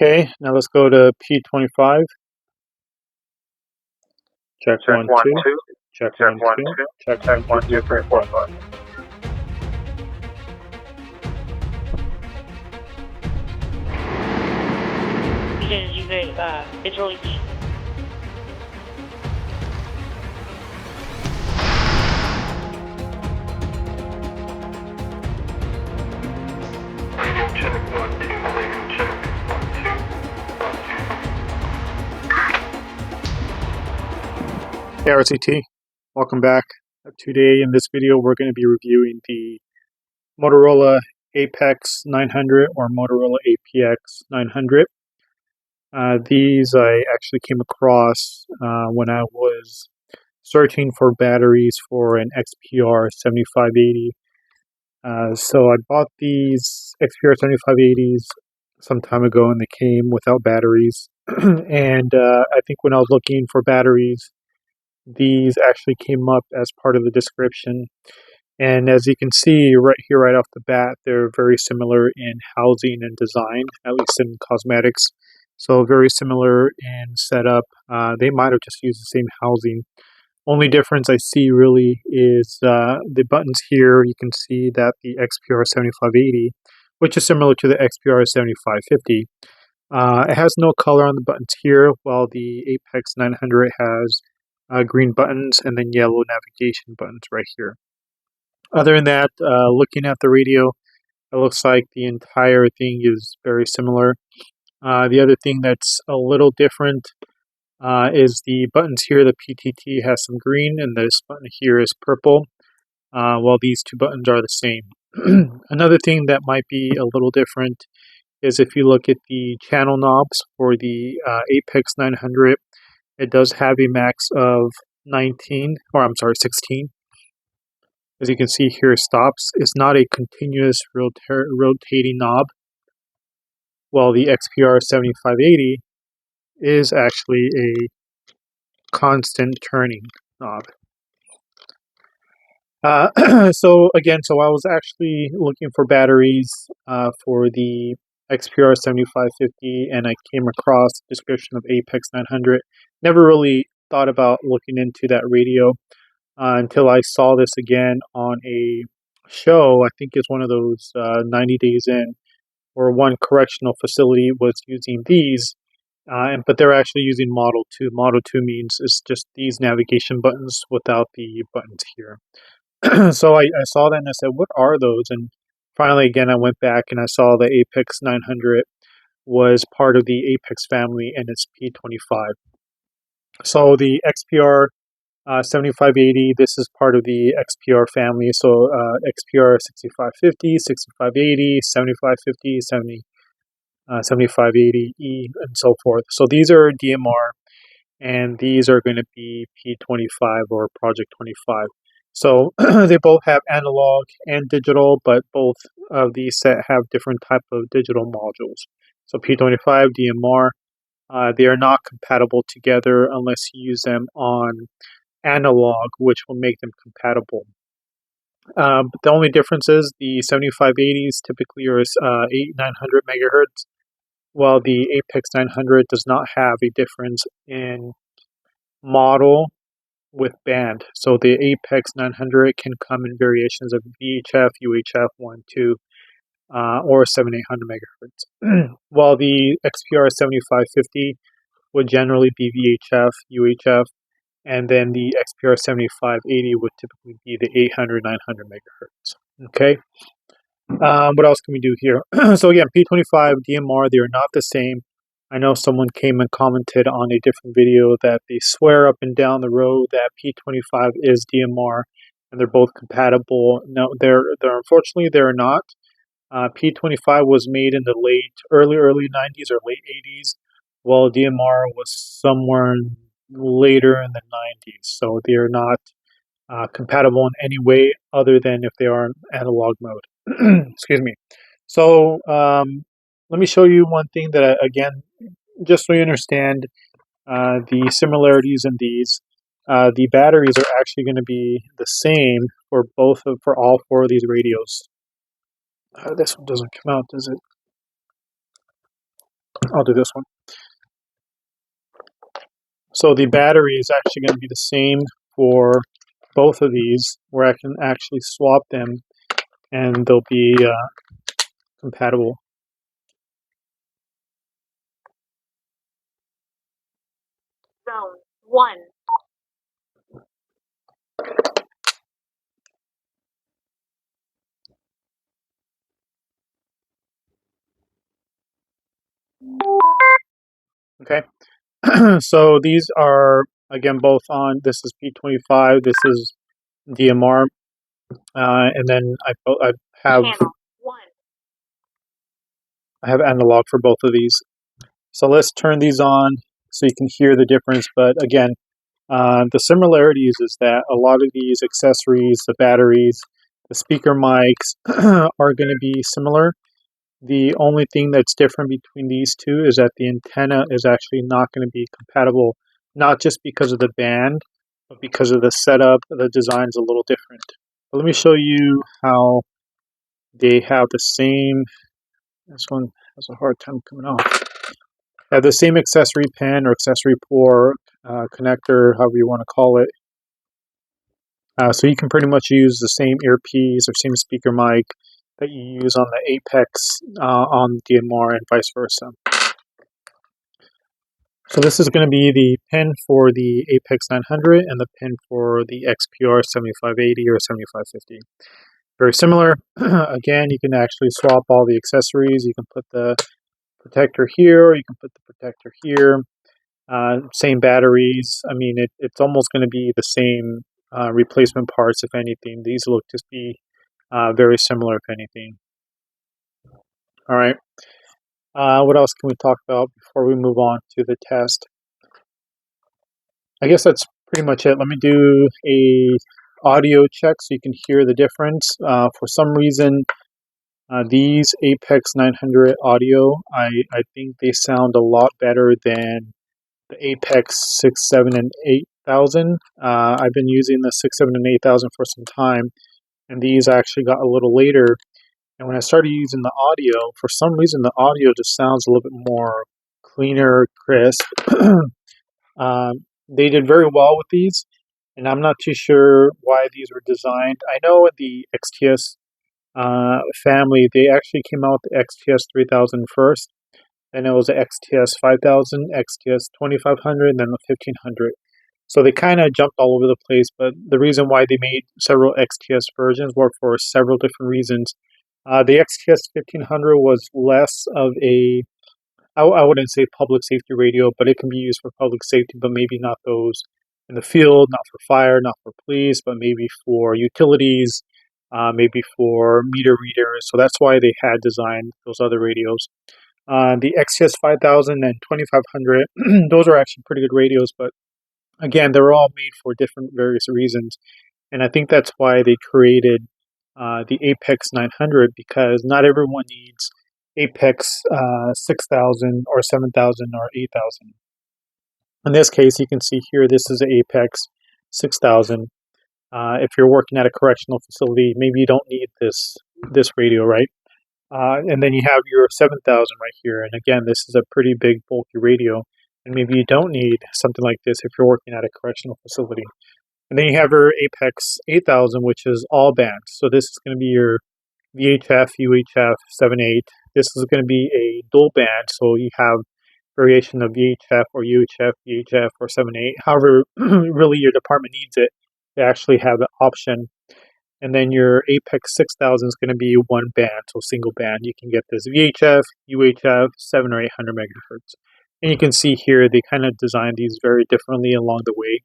Okay, now let's go to P25. Check Check 1, 1, 2. 2. Check Check 1, 1, 2. 2. Check Check 1, 2, 1, 3, 2, 3, 4, 4, 5. 5. Because you could, it's really deep. Radio check 1, 2, radio check 1, 2, 1, 2. Hey RCT, welcome back. Today in this video we're going to be reviewing the Motorola APX900 or Motorola APX900. These I actually came across when I was searching for batteries for an XPR7580. So I bought these XPR7580s some time ago and they came without batteries. And I think when I was looking for batteries, these actually came up as part of the description. And as you can see right here, right off the bat, they're very similar in housing and design, at least in cosmetics. So very similar in setup. They might have just used the same housing. Only difference I see really is the buttons here. You can see that the XPR7580, which is similar to the XPR7550, it has no color on the buttons here, while the Apex 900 has green buttons and then yellow navigation buttons right here. Other than that, looking at the radio, it looks like the entire thing is very similar. The other thing that's a little different is the buttons here. The PTT has some green and this button here is purple, while these two buttons are the same. Another thing that might be a little different is if you look at the channel knobs for the Apex 900, it does have a max of 16. As you can see here, stops. It's not a continuous rotating knob, while the XPR7580 is actually a constant turning knob. So I was actually looking for batteries for the XPR7550, and I came across the description of Apex 900. Never really thought about looking into that radio until I saw this again on a show. I think it's one of those 90 Days In, where one correctional facility was using these, but they're actually using Model 2. Model 2 means it's just these navigation buttons without the buttons here. So I saw that and I said, what are those? And finally, again, I went back and I saw the Apex 900 was part of the Apex family and it's P25. So the XPR 7580, this is part of the XPR family. So XPR 6550, 6580, 7550, 7580E, and so forth. So these are DMR, and these are going to be P25 or Project 25. So they both have analog and digital, but both of these set have different type of digital modules. So P25, DMR, they are not compatible together unless you use them on analog, which will make them compatible. But the only difference is the 7580s typically are 900 megahertz, while the Apex 900 does not have a difference in model with band. So the Apex 900 can come in variations of VHF, UHF 1, 2, or 7800 megahertz. While the XPR 7550 would generally be VHF, UHF, and then the XPR 7580 would typically be the 800, 900 megahertz. Okay. What else can we do here? So again, P25, DMR, they are not the same. I know someone came and commented on a different video that they swear up and down the road that P25 is DMR and they're both compatible. No, they're unfortunately they're not. P25 was made in the early 90s or late 80s, while DMR was somewhere later in the 90s. So they are not compatible in any way other than if they are in analog mode. Excuse me. So let me show you one thing that, again, just so you understand the similarities in these. The batteries are actually going to be the same for for all four of these radios. This one doesn't come out, does it? I'll do this one. So the battery is actually going to be the same for both of these, where I can actually swap them and they'll be compatible. Zone 1. Okay, so these are again both on. This is P25. This is DMR, and then I have Channel 1. analog for both of these. So let's turn these on so you can hear the difference. But again, the similarities is that a lot of these accessories, the batteries, the speaker mics are going to be similar. The only thing that's different between these two is that the antenna is actually not going to be compatible, not just because of the band, but because of the setup. The design's a little different. But let me show you how they have the same. This one has a hard time coming off. Have the same accessory pin or accessory port, connector, however you want to call it. So you can pretty much use the same earpiece or same speaker mic that you use on the Apex on DMR and vice versa. So this is going to be the pin for the Apex 900 and the pin for the XPR7580 or 7550. Very similar. Again, you can actually swap all the accessories. You can put the protector here, or you can put the protector here. Same batteries. I mean, it's almost going to be the same replacement parts, if anything. These look to be very similar, if anything. All right. What else can we talk about before we move on to the test? I guess that's pretty much it. Let me do a audio check so you can hear the difference. For some reason, these Apex 900 audio, I think they sound a lot better than the Apex 6, 7, and 8000. I've been using the 6, 7, and 8000 for some time, and these actually got a little later. And when I started using the audio, for some reason the audio just sounds a little bit more cleaner, crisp. They did very well with these, and I'm not too sure why these were designed. I know the XTS family, they actually came out with the XTS 3000 first, then it was the XTS 5000, XTS 2500, and then the 1500. So they kind of jumped all over the place, but the reason why they made several XTS versions were for several different reasons. The XTS 1500 was less of a, I wouldn't say public safety radio, but it can be used for public safety, but maybe not those in the field, not for fire, not for police, but maybe for utilities, maybe for meter readers. So that's why they had designed those other radios. The XTS 5000 and 2500, those are actually pretty good radios, but again, they were all made for different various reasons. And I think that's why they created the Apex 900, because not everyone needs Apex 6000 or 7000 or 8000. In this case, you can see here, this is the Apex 6000. If you're working at a correctional facility, maybe you don't need this radio, right? And then you have your 7000 right here. And again, this is a pretty big, bulky radio. And maybe you don't need something like this if you're working at a correctional facility. And then you have your Apex 8000, which is all bands. So this is going to be your VHF, UHF 7.8. This is going to be a dual band. So you have variation of VHF or UHF, VHF or 7.8. However, really your department needs it. They actually have the option. And then your Apex 6000 is going to be one band, so single band. You can get this VHF, UHF, 7 or 800 megahertz. And you can see here they kind of designed these very differently along the way.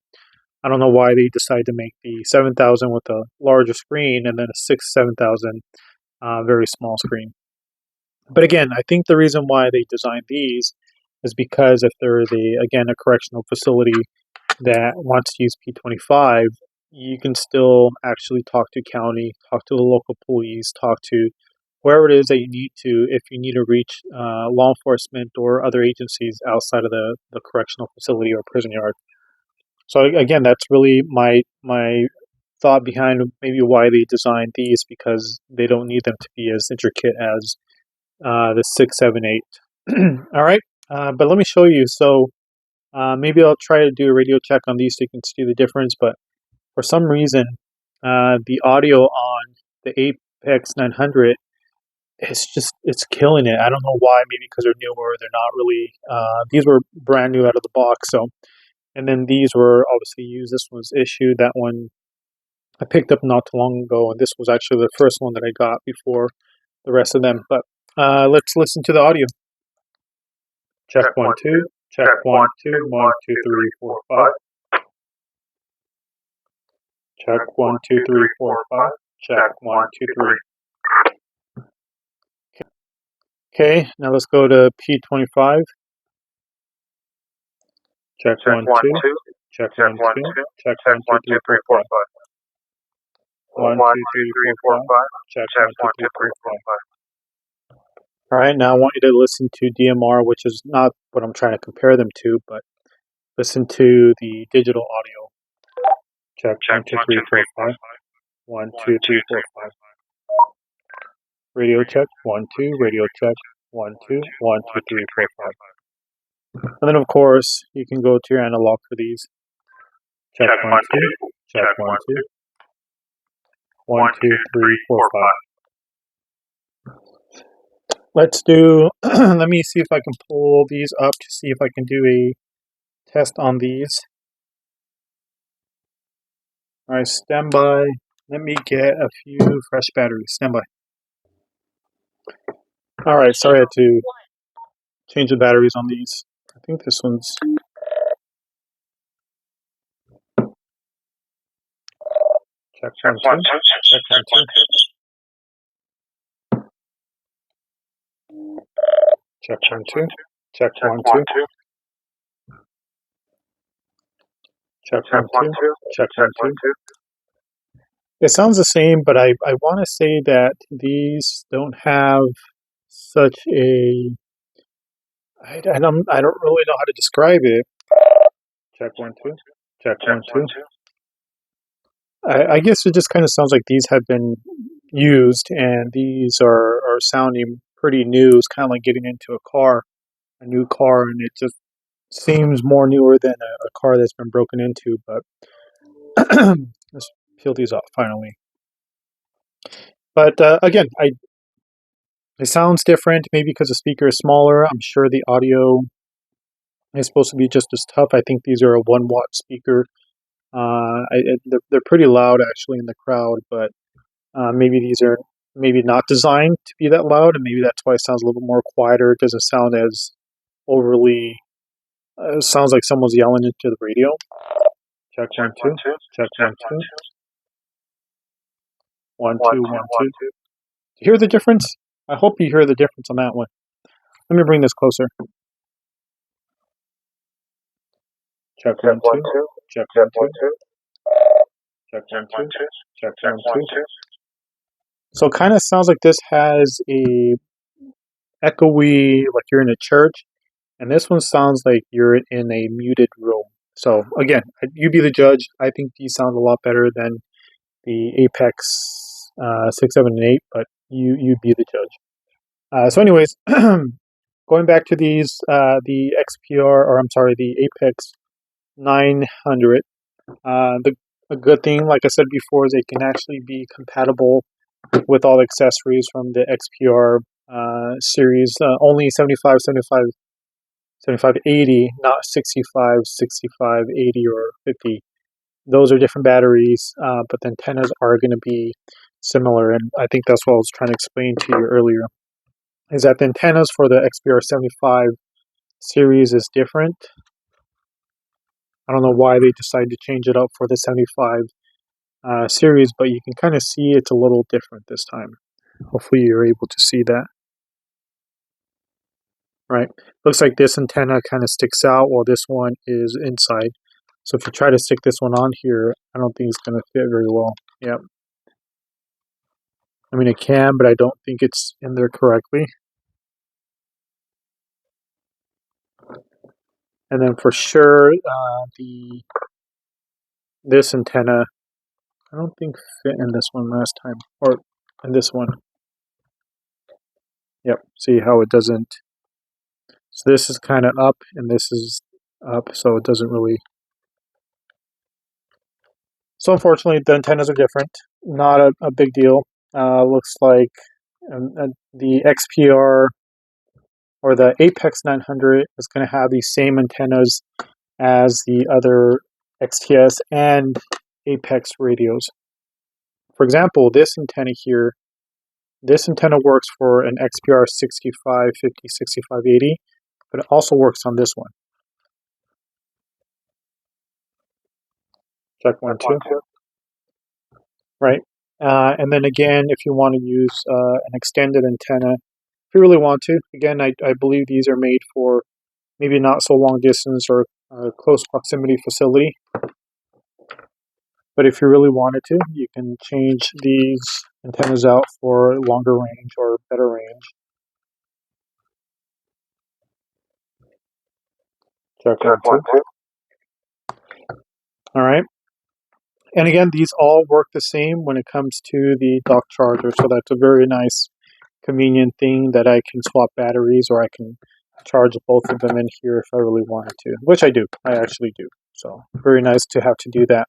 I don't know why they decided to make the 7000 with a larger screen and then a 7000 very small screen. But again, I think the reason why they designed these is because if there is a correctional facility that wants to use P25, you can still actually talk to county, talk to the local police, talk to wherever it is that you need to if you need to reach law enforcement or other agencies outside of the correctional facility or prison yard. So again, that's really my thought behind maybe why they designed these, because they don't need them to be as intricate as the 6, 7, 8. All right. But let me show you. So maybe I'll try to do a radio check on these so you can see the difference. But for some reason, the audio on the APX900 it's killing it. I don't know why. Maybe because they're newer. They're not really. These were brand new out of the box. So and then these were obviously used. This one was issued. That one I picked up not too long ago, and this was actually the first one that I got before the rest of them. But let's listen to the audio. Check Check 1 1, 2. 2. Check Check 1 1, 2. 2. 1 1, 2 2, 3 3, 4 4, 5. 5. Check Check 1 1, 2 2, 3 3, 4 4, 5. 5. Check Check 1 1, 2 2, 3. 3. Okay, now let's go to P25. Check Check 1 1, 2. 2. Check Check 1 1, 2. 2. Check Check 1 2 1, 2, 3 4 3, 4, 5. 5. 1 1, 2 2, 3 3, 4 4, 5. 5. Check Check 1 2 1, 2, 3 4 3, 4, 5. 5. All right, now I want you to listen to DMR, which is not what I'm trying to compare them to, but listen to the digital audio. Check Check 1 2 1, 3 2, 4 3, 4, 5. 5. 1 1, 2 2, 3 4 3, 4, 5. 5. Radio check 1 2. Radio check 1 2. 1 2 1, 2, 3 4 3, 4, 5. 5. And then of course you can go to your analog for these. Check Check 1 1, 2. 2. Check Check 1 1, 2. 2. 1 1, 2 2, 3 3, 4 4, 5. 5. Let's do. Let me see if I can pull these up to see if I can do a test on these. All right, stand by. Let me get a few fresh batteries. Stand by. All right, sorry I had to change the batteries on these. I think this one's. Check Check 1 1, 2. 2. Check 1 Check 1, 2. 2. Check Check 1 2. 1, 2. Check Check 1 1, 2. 2. Check Check 1 1, 2. 2. Check Check 1 1, 2. 2. It sounds the same, but I want to say that these don't have such a. I don't really know how to describe it. Check 1 2. Check Check 1 1, 2. 2. I guess it just kind of sounds like these have been used, and these are sounding pretty new. It's kind of like getting into a new car, and it just seems more newer than a car that's been broken into. But let's peel these off finally. But again, it sounds different, maybe because the speaker is smaller. I'm sure the audio is supposed to be just as tough. I think these are a 1 watt speaker. They're pretty loud actually in the crowd, but maybe these are maybe not designed to be that loud, and maybe that's why it sounds a little bit more quieter. It doesn't sound as overly. It sounds like someone's yelling into the radio. Check Check 1 1, 2. 2. Check Check 1 1, 2. 2. 1 1, 2 2, 1 1, 2. 2. You hear the difference? I hope you hear the difference on that one. Let me bring this closer. Check Check 1 1, 2. 2. Check Check 1 1, 2. 2. Check Check 1 1, 2. 2. Check Check 1 1, 2. 2. So it kind of sounds like this has a echoey, like you're in a church, and this one sounds like you're in a muted room. So again, you be the judge. I think these sound a lot better than the Apex 6, 7, and 8, but you be the judge. So anyways, going back to these, the XPR, or I'm sorry, the Apex 900. The a good thing, like I said before, is they can actually be compatible with all the accessories from the XPR series. Only 75, 75, 75, 80, not 65, 65, 80, or 50. Those are different batteries, but the antennas are going to be similar. And I think that's what I was trying to explain to you earlier, is that the antennas for the XPR 75 series is different. I don't know why they decided to change it up for the 75 series, but you can kind of see it's a little different this time. Hopefully you're able to see that. Right? Looks like this antenna kind of sticks out while this one is inside. So if you try to stick this one on here, I don't think it's going to fit very well. Yep. I mean, it can, but I don't think it's in there correctly. And then for sure, this antenna, I don't think fit in this one last time, or in this one. Yep. See how it doesn't So this is kind of up and this is up, so it doesn't really. So unfortunately, the antennas are different. Not a big deal. Looks like the XPR or the APX900 is going to have the same antennas as the other XTS and Apex radios. For example, this antenna here, this antenna works for an XPR 6550, 6580, but it also works on this one. Check 1, 2. Right? And then again, if you want to use an extended antenna, if you really want to, again, I believe these are made for maybe not so long distance or close proximity facility. But if you really wanted to, you can change these antennas out for longer range or better range. Check 1, 2. All right. And again, these all work the same when it comes to the dock charger. So that's a very nice, convenient thing that I can swap batteries, or I can charge both of them in here if I really wanted to, which I do. I actually do. So very nice to have to do that.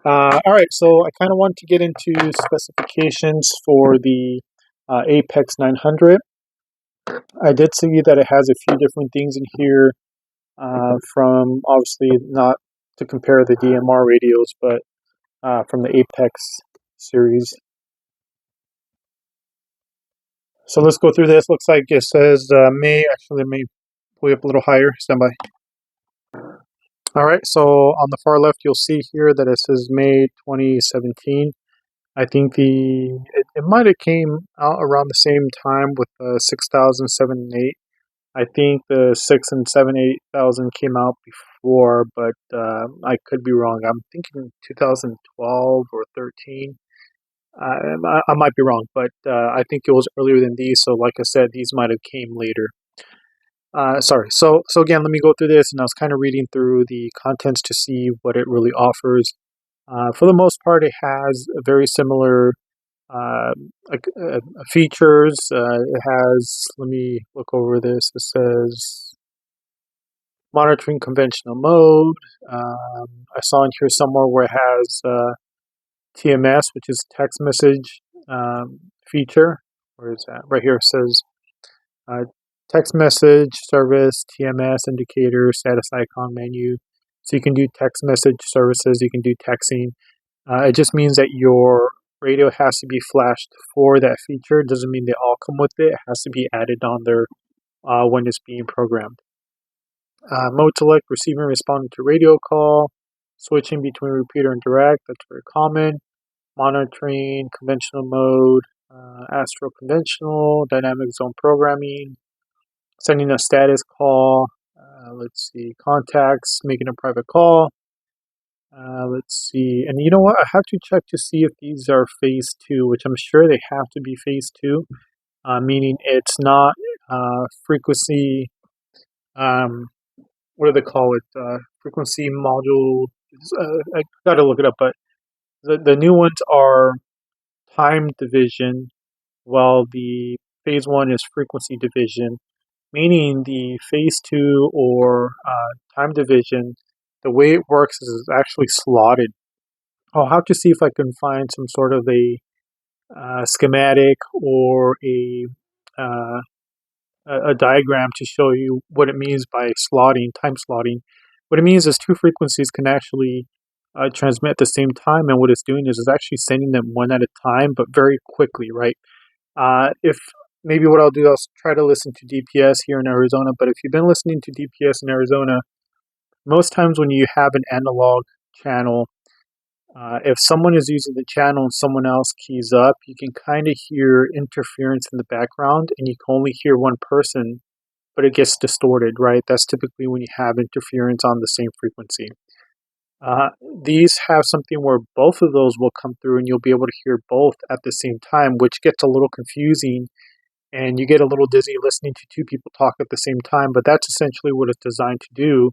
All right, so I kind of want to get into specifications for the Apex 900. I did see that it has a few different things in here, from obviously not to compare the DMR radios, but from the Apex series. So let's go through this. Looks like it says May. Actually, let me pull you up a little higher. Stand by. All right, so on the far left, you'll see here that it says May 2017. I think it might have came out around the same time with the 6000, 7, and 8. I think the 6 and 7, 8000 came out before, but I could be wrong. I'm thinking 2012 or 13. I might be wrong, but I think it was earlier than these. So, like I said, these might have came later. Sorry. So again, let me go through this, and I was kind of reading through the contents to see what it really offers. For the most part, it has a very similar features. It has, let me look over this. It says monitoring conventional mode. I saw in here somewhere where it has TMS, which is text message feature. Where is that? Right here it says text message service, TMS indicator, status icon menu. So you can do text message services, you can do texting. It just means that your radio has to be flashed for that feature. It doesn't mean they all come with it. It has to be added on there when it's being programmed. Mode select, receiving and responding to radio call, switching between repeater and direct, that's very common. Monitoring, conventional mode, astro conventional, dynamic zone programming, sending a status call, let's see, contacts, making a private call. Let's see, and you know what? I have to check to see if these are phase 2, which I'm sure they have to be phase 2, meaning it's not frequency. What do they call it? Frequency module. I gotta look it up, but the new ones are time division, while the phase 1 is frequency division, meaning the phase 2 or time division, the way it works is it's actually slotted. I'll have to see if I can find some sort of a schematic or uh, a diagram to show you what it means by slotting, time slotting. What it means is two frequencies can actually transmit at the same time, and what it's doing is it's actually sending them one at a time, but very quickly, right? If maybe what I'll do, I'll try to listen to DPS here in Arizona, but if you've been listening to DPS in Arizona, most times when you have an analog channel, if someone is using the channel and someone else keys up, you can kind of hear interference in the background, and you can only hear one person, but it gets distorted, right? That's typically when you have interference on the same frequency. These have something where both of those will come through, and you'll be able to hear both at the same time, which gets a little confusing, and you get a little dizzy listening to two people talk at the same time, but that's essentially what it's designed to do,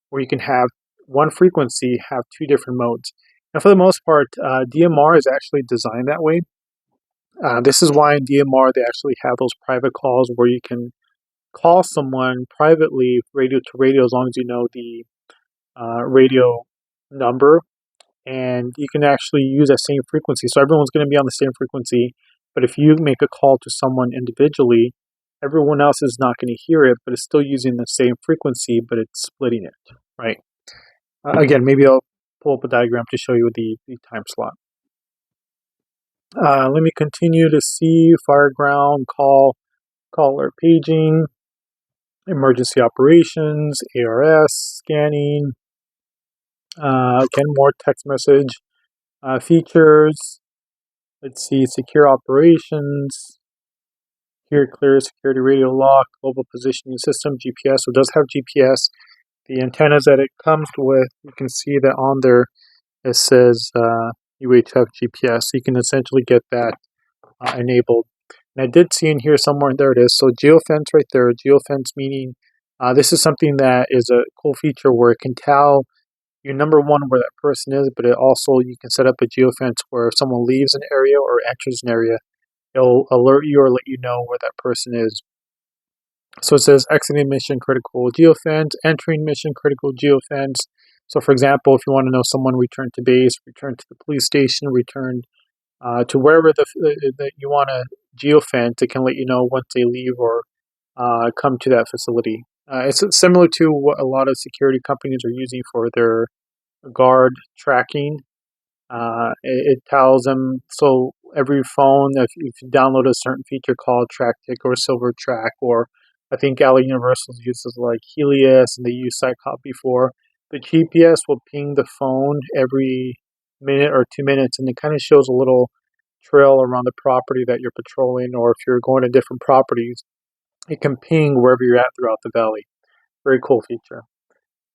where you can have one frequency have two different modes. Now, for the most part, DMR is actually designed that way. This is why in DMR they actually have those private calls where you can call someone privately, radio to radio, as long as you know the radio number, and you can actually use that same frequency. So everyone's going to be on the same frequency, but if you make a call to someone individually, everyone else is not going to hear it, but it's still using the same frequency, but it's splitting it, right? Again, maybe I'll pull up a diagram to show you the time slot. Let me continue to see fire ground, caller paging, emergency operations, ARS, scanning, again, more text message, features, let's see, secure operations, here, clear, security radio lock, global positioning system, GPS, so it does have GPS. The antennas that it comes with, you can see that on there, it says UHF GPS, so you can essentially get that enabled. And I did see in here somewhere, there it is, so geofence right there, geofence meaning this is something that is a cool feature where it can tell you, number one, where that person is, but it also, you can set up a geofence where if someone leaves an area or enters an area, it'll alert you or let you know where that person is. So it says exiting mission critical geofence, entering mission critical geofence. So for example, if you want to know someone returned to base, returned to the police station, returned to wherever that you want to geofence, it can let you know once they leave or come to that facility. It's similar to what a lot of security companies are using for their guard tracking. It tells them, so every phone, if you download a certain feature called Track Tick or Silver Track, or I think Alley Universal uses like Helios and they use Cycop before, the GPS will ping the phone every minute or 2 minutes, and it kind of shows a little trail around the property that you're patrolling, or if you're going to different properties, it can ping wherever you're at throughout the valley. Very cool feature.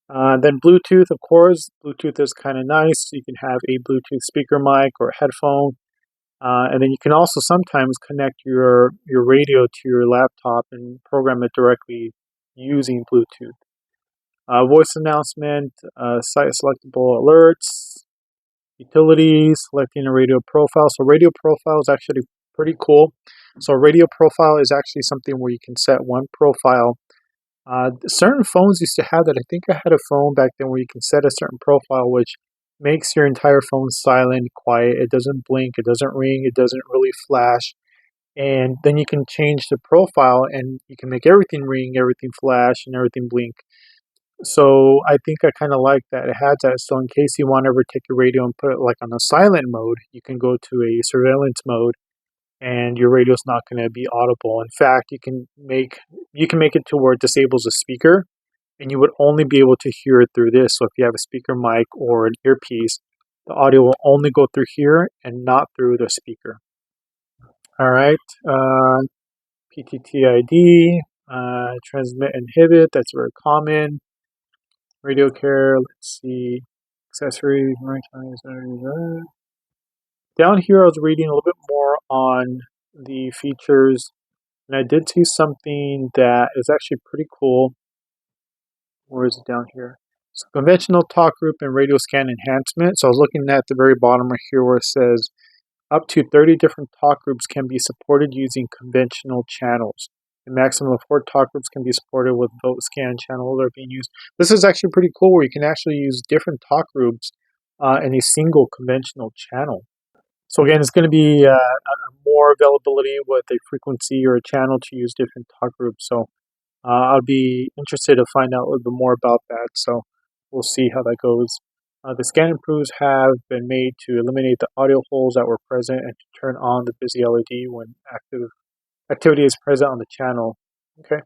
Then Bluetooth, of course. Bluetooth is kind of nice. You can have a Bluetooth speaker mic or headphone. And then you can also sometimes connect your radio to your laptop and program it directly using Bluetooth. Voice announcement, site selectable alerts, utilities, selecting a radio profile. So radio profile is actually pretty cool. So radio profile is actually something where you can set one profile. Certain phones used to have that. I think I had a phone back then where you can set a certain profile, which makes your entire phone silent, quiet. It doesn't blink, it doesn't ring, it doesn't really flash. And then you can change the profile and you can make everything ring, everything flash, and everything blink. So I think I kind of like that. It has that. So in case you want to ever take your radio and put it like on a silent mode, you can go to a surveillance mode and your radio is not going to be audible. In fact, you can make it to where it disables a speaker, and you would only be able to hear it through this. So if you have a speaker mic or an earpiece, the audio will only go through here and not through the speaker. All right, PTTID, transmit inhibit. That's very common. Radio care. Let's see, accessories. Down here, I was reading a little bit more on the features. And I did see something that is actually pretty cool. Where is it down here? So conventional talk group and radio scan enhancement. So I was looking at the very bottom right here where it says up to 30 different talk groups can be supported using conventional channels. A maximum of 4 talk groups can be supported with vote scan channels that are being used. This is actually pretty cool where you can actually use different talk groups in a single conventional channel. So again, it's going to be more availability with a frequency or a channel to use different talk groups. So I'll be interested to find out a little bit more about that. So we'll see how that goes. The scan improves have been made to eliminate the audio holes that were present and to turn on the busy LED when activity is present on the channel. Okay.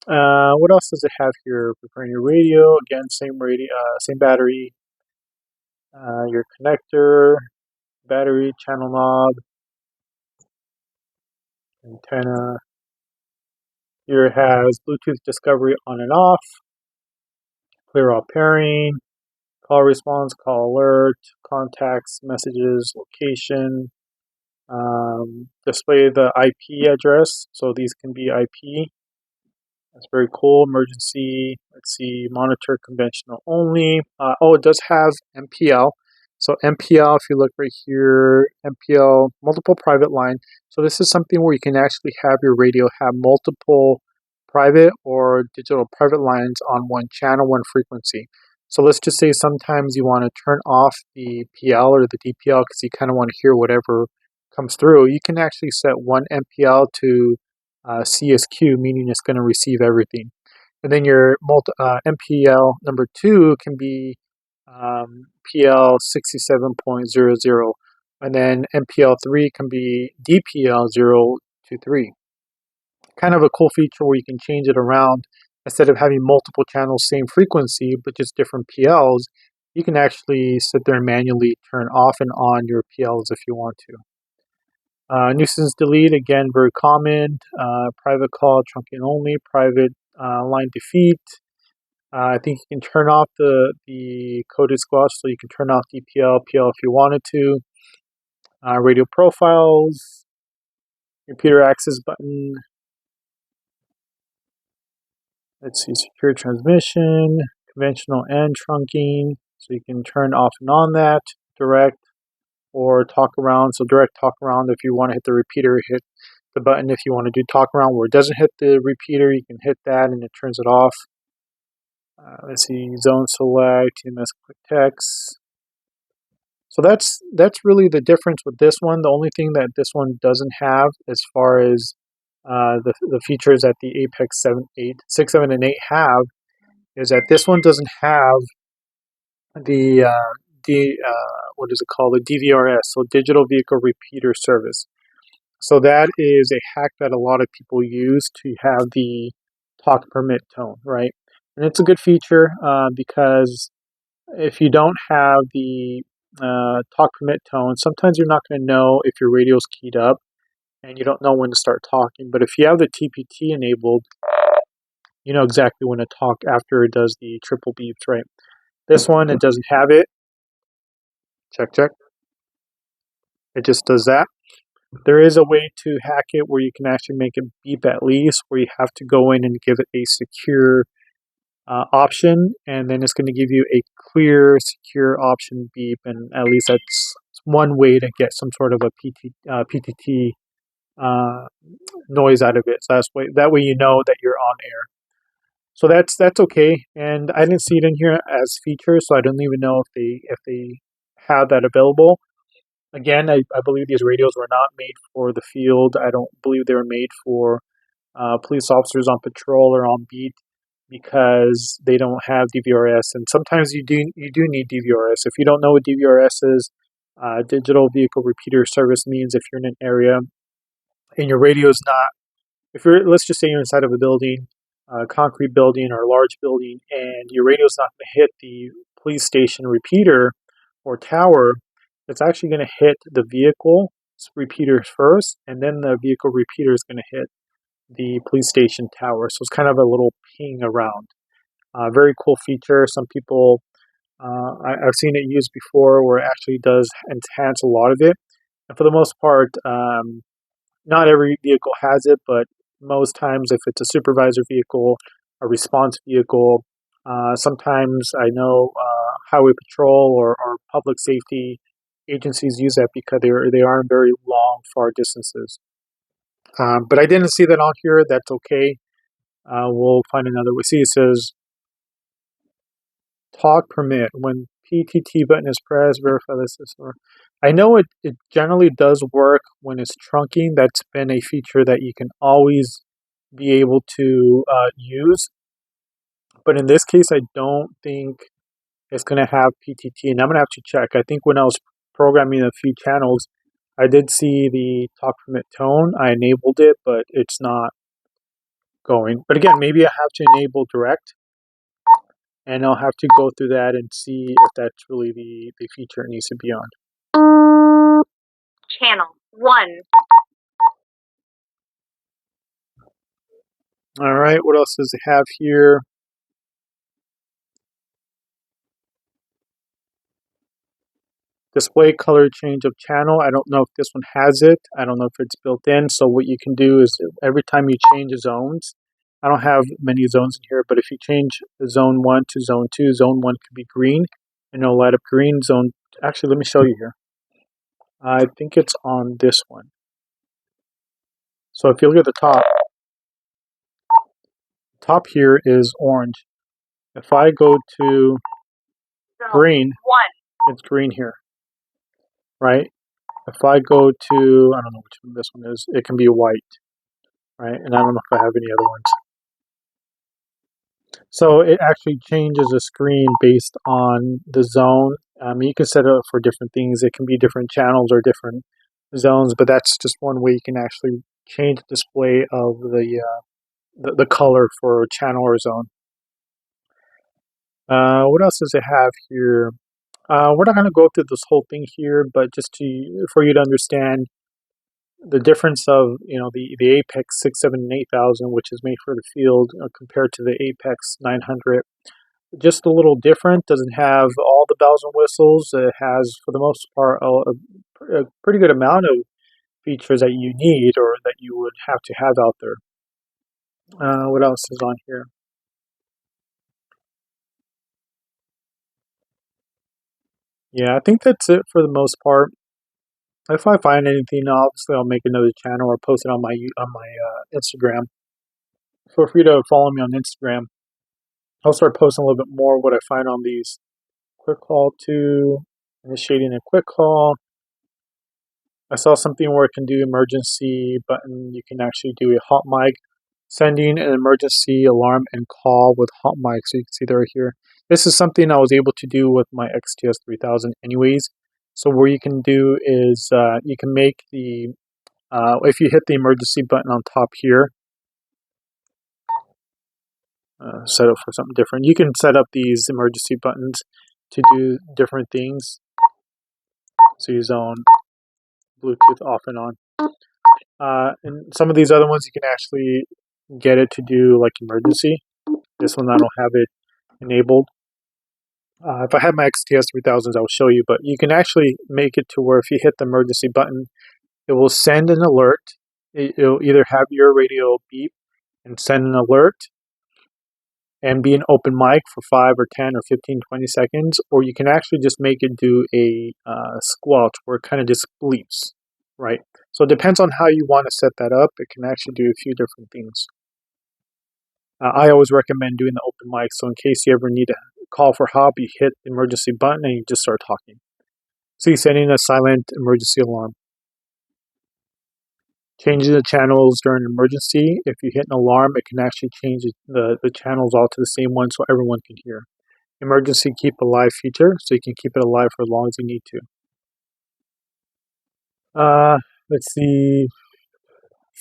What else does it have here? Preparing your radio. Again, same radio, same battery. Your connector, battery, channel knob, antenna. Here it has Bluetooth discovery on and off, clear all pairing, call response, call alert, contacts, messages, location, display the IP address. So these can be IP. That's very cool. Emergency, let's see, monitor conventional only. It does have MPL. So MPL, if you look right here, MPL, multiple private line. So this is something where you can actually have your radio have multiple private or digital private lines on one channel, one frequency. So let's just say sometimes you want to turn off the PL or the DPL because you kind of want to hear whatever comes through. You can actually set one MPL to CSQ, meaning it's going to receive everything. And then your MPL number 2 can be PL 67.00. And then MPL 3 can be DPL 023. Kind of a cool feature where you can change it around. Instead of having multiple channels, same frequency, but just different PLs, you can actually sit there and manually turn off and on your PLs if you want to. Nuisance delete, again, very common. Private call, trunking only, private line defeat. I think you can turn off the coded squash, so you can turn off DPL, PL if you wanted to. Radio profiles, repeater access button. Let's see, secure transmission, conventional and trunking. So you can turn off and on that, direct or talk around. So direct talk around, if you want to hit the repeater, hit the button. If you want to do talk around where it doesn't hit the repeater, you can hit that and it turns it off. Let's see, zone select, TMS quick text. So that's really the difference with this one. The only thing that this one doesn't have as far as the features that the Apex 6, 7, and 8 have is that this one doesn't have the what is it called? The DVRS, so Digital Vehicle Repeater Service. So that is a hack that a lot of people use to have the talk permit tone, right? And it's a good feature because if you don't have the talk permit tone, sometimes you're not going to know if your radio's keyed up and you don't know when to start talking. But if you have the TPT enabled, you know exactly when to talk after it does the triple beeps, right? This one, it doesn't have it. Check, check. It just does that. There is a way to hack it where you can actually make it beep at least, where you have to go in and give it a secure option, and then it's going to give you a clear, secure option beep, and at least that's one way to get some sort of a PTT noise out of it. So that way you know that you're on air. So that's okay, and I didn't see it in here as features, so I don't even know if they have that available. Again, I believe these radios were not made for the field. I don't believe they were made for police officers on patrol or on beat because they don't have DVRS. And sometimes you do need DVRS. If you don't know what DVRS is, Digital Vehicle Repeater Service means if you're in an area and your radio is not, if you're, let's just say you're inside of a building, a concrete building or a large building, and your radio is not going to hit the police station repeater or tower, it's actually going to hit the vehicle repeater first, and then the vehicle repeater is going to hit the police station tower. So it's kind of a little ping around. Very cool feature. Some people, I've seen it used before where it actually does enhance a lot of it. And for the most part, not every vehicle has it, but most times if it's a supervisor vehicle, a response vehicle, sometimes I know highway patrol or public safety agencies use that because they are in very long, far distances. But I didn't see that on here. That's okay. We'll find another way. See, it says talk permit. When PTT button is pressed, verify this is. I know it generally does work when it's trunking. That's been a feature that you can always be able to use. But in this case, I don't think it's going to have PTT. And I'm going to have to check. I think when I was programming a few channels, I did see the talk permit tone. I enabled it, but it's not going. But again, maybe I have to enable direct, and I'll have to go through that and see if that's really the feature it needs to be on. Channel 1. All right, what else does it have here? Display color change of channel. I don't know if this one has it. I don't know if it's built in. So what you can do is every time you change zones, I don't have many zones in here, but if you change zone 1 to zone 2, zone 1 could be green, and it'll light up green. Zone, actually, let me show you here. I think it's on this one. So if you look at the top, top here is orange. If I go to green, it's green here, right? If I go to, I don't know which one this one is, it can be white, right? And I don't know if I have any other ones. So it actually changes the screen based on the zone. You can set it up for different things. It can be different channels or different zones, but that's just one way you can actually change the display of the color for channel or zone. What else does it have here? We're not going to go through this whole thing here, but just for you to understand the difference of the Apex 6, 7, and 8000, which is made for the field, compared to the Apex 900. Just a little different. Doesn't have all the bells and whistles. It has, for the most part, a pretty good amount of features that you need or that you would have to have out there. What else is on here? Yeah, I think that's it for the most part. If I find anything, obviously I'll make another channel or post it on my Instagram. Feel free to follow me on Instagram. I'll start posting a little bit more what I find on these. Quick call to initiating a quick call. I saw something where it can do emergency button. You can actually do a hot mic, sending an emergency alarm and call with hot mic. So you can see they're here. This is something I was able to do with my XTS3000 anyways. So what you can do is you can make the, if you hit the emergency button on top here, set up for something different. You can set up these emergency buttons to do different things. So you zone Bluetooth off and on. And some of these other ones you can actually get it to do like emergency. This one I don't have it enabled. If I had my XTS 3000s, I will show you, but you can actually make it to where if you hit the emergency button, it will send an alert. It'll either have your radio beep and send an alert and be an open mic for 5 or 10 or 15, 20 seconds, or you can actually just make it do a squelch where it kind of just bleeps, right? So it depends on how you want to set that up. It can actually do a few different things. I always recommend doing the open mic, so in case you ever need to call for help, you hit the emergency button and you just start talking. So you're sending a silent emergency alarm. Changing the channels during an emergency. If you hit an alarm, it can actually change the channels all to the same one so everyone can hear. Emergency keep alive feature, so you can keep it alive for as long as you need to. Let's see.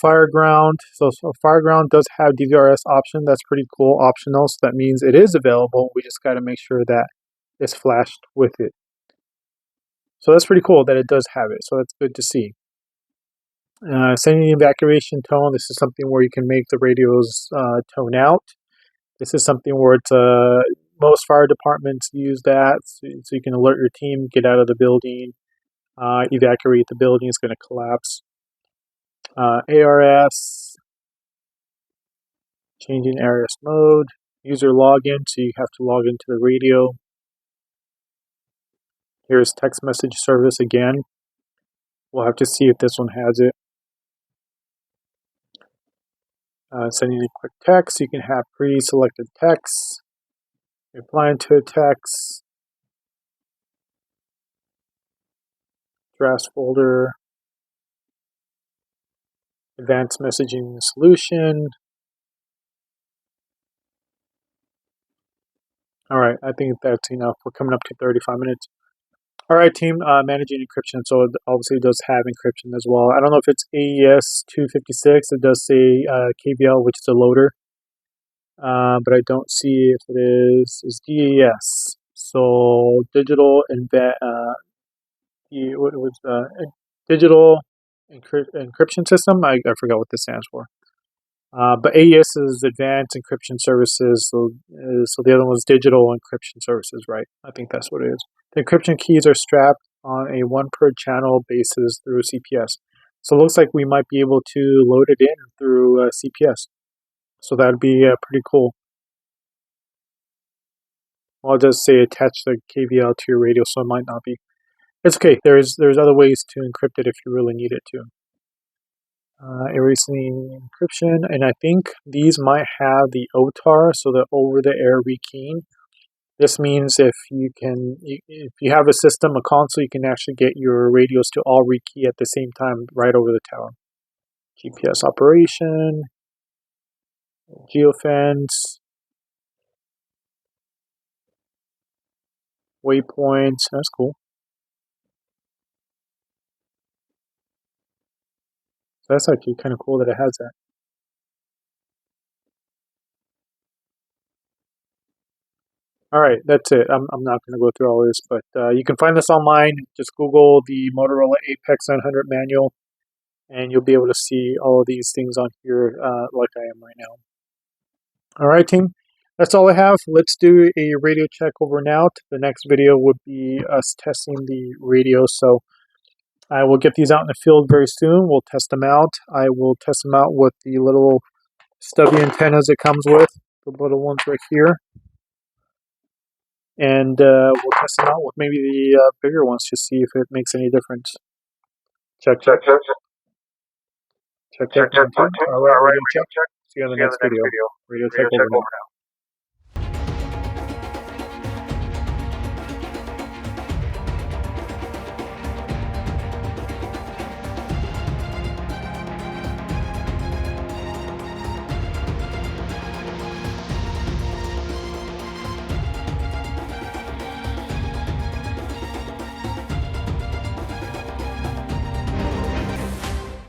Fireground. So Fireground does have DVRS option. That's pretty cool. Optional. So that means it is available. We just got to make sure that it's flashed with it. So that's pretty cool that it does have it. So that's good to see. Sending evacuation tone. This is something where you can make the radios tone out. This is something where it's most fire departments use that, so you can alert your team, get out of the building, evacuate the building. It's going to collapse. ARS, changing ARS mode. User login, so you have to log into the radio. Here's text message service again. We'll have to see if this one has it. Sending a quick text, you can have pre-selected text, replying to a text, draft folder, advanced messaging solution. All right, I think that's enough. We're coming up to 35 minutes. All right, team, managing encryption. So it obviously does have encryption as well. I don't know if it's AES 256. It does say KVL, which is a loader. But I don't see if it is. It's DAS. So digital digital encryption system. I forgot what this stands for. But AES is Advanced Encryption Services, so the other one was Digital Encryption Services, right? I think that's what it is. The encryption keys are strapped on a one per channel basis through CPS. So it looks like we might be able to load it in through CPS. So that'd be pretty cool. Well, it does say attach the KVL to your radio, so it might not be. It's okay. There's other ways to encrypt it if you really need it to. erasing encryption, and I think these might have the OTAR, so the over-the-air rekeying. This means if you have a system, a console, you can actually get your radios to all rekey at the same time right over the tower. GPS operation, geofence, waypoints. That's cool. So that's actually kind of cool that it has that. All right, that's it. I'm not going to go through all this, but you can find this online. Just Google the Motorola APX900 manual, and you'll be able to see all of these things on here like I am right now. All right, team. That's all I have. Let's do a radio check over and out. The next video would be us testing the radio. So I will get these out in the field very soon. We'll test them out. I will test them out with the little stubby antennas it comes with, the little ones right here. And we'll test them out with maybe the bigger ones to see if it makes any difference. Check, check. Check, check. All right, radio check. See you on the next video. Radio check over now.